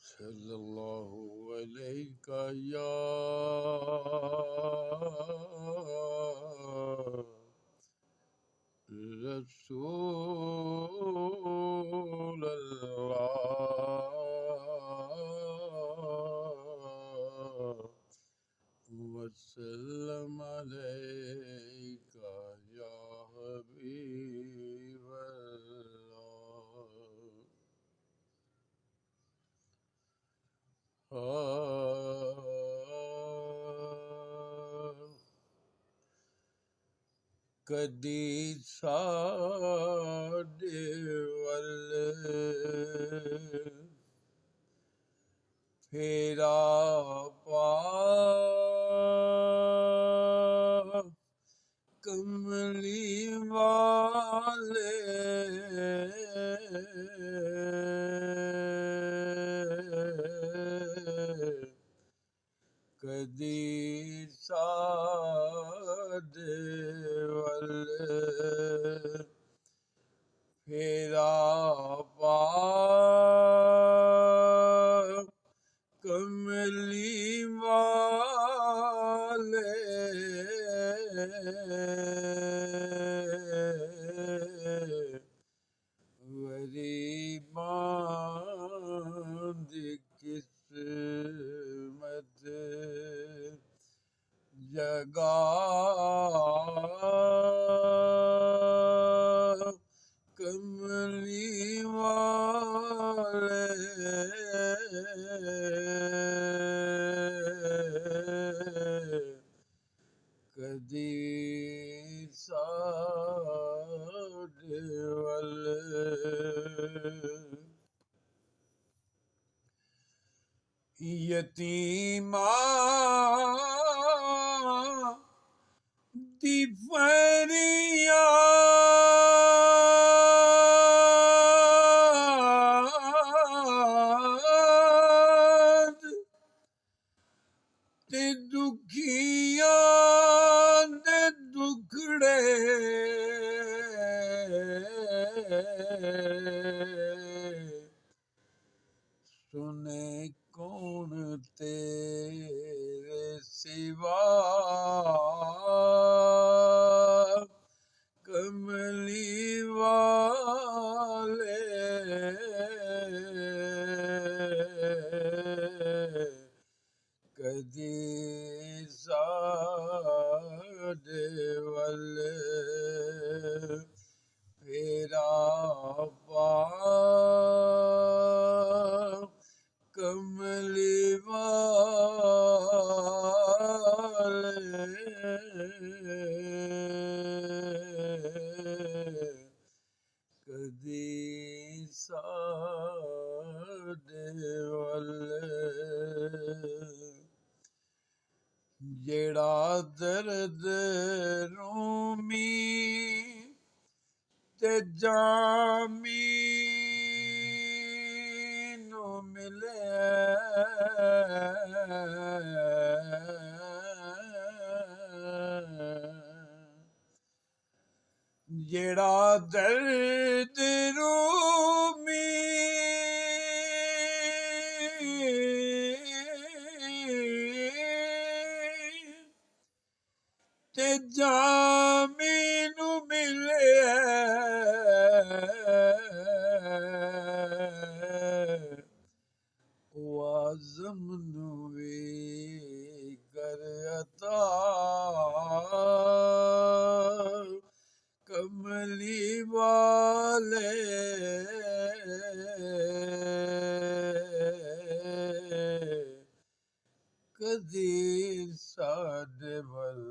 सल्लल्लाहु अलैका या रसूल अल्लाह वसल्लम अलैका या हबीब अल्लाह। कदी साडे वल फेरा पा कमली वाले कदी साडे वल फेरा पा कमली वाले गरीबां दी किस्मत जगा कमली वाले कदी साडे वल यतीमां दी फरियाद ते दुखियां दे दुखड़े सुने कौन तेरे सिवा कमली वाले कदी साडे वल फेरा पा कमली वाले कदी साडे वल जेड़ा दर्द रूमी ते जामी नू मिले जेड़ा दर्द रूमी ते जामी नू मिले आज़म नू वी कर अता कमली वाले कदी साडे वल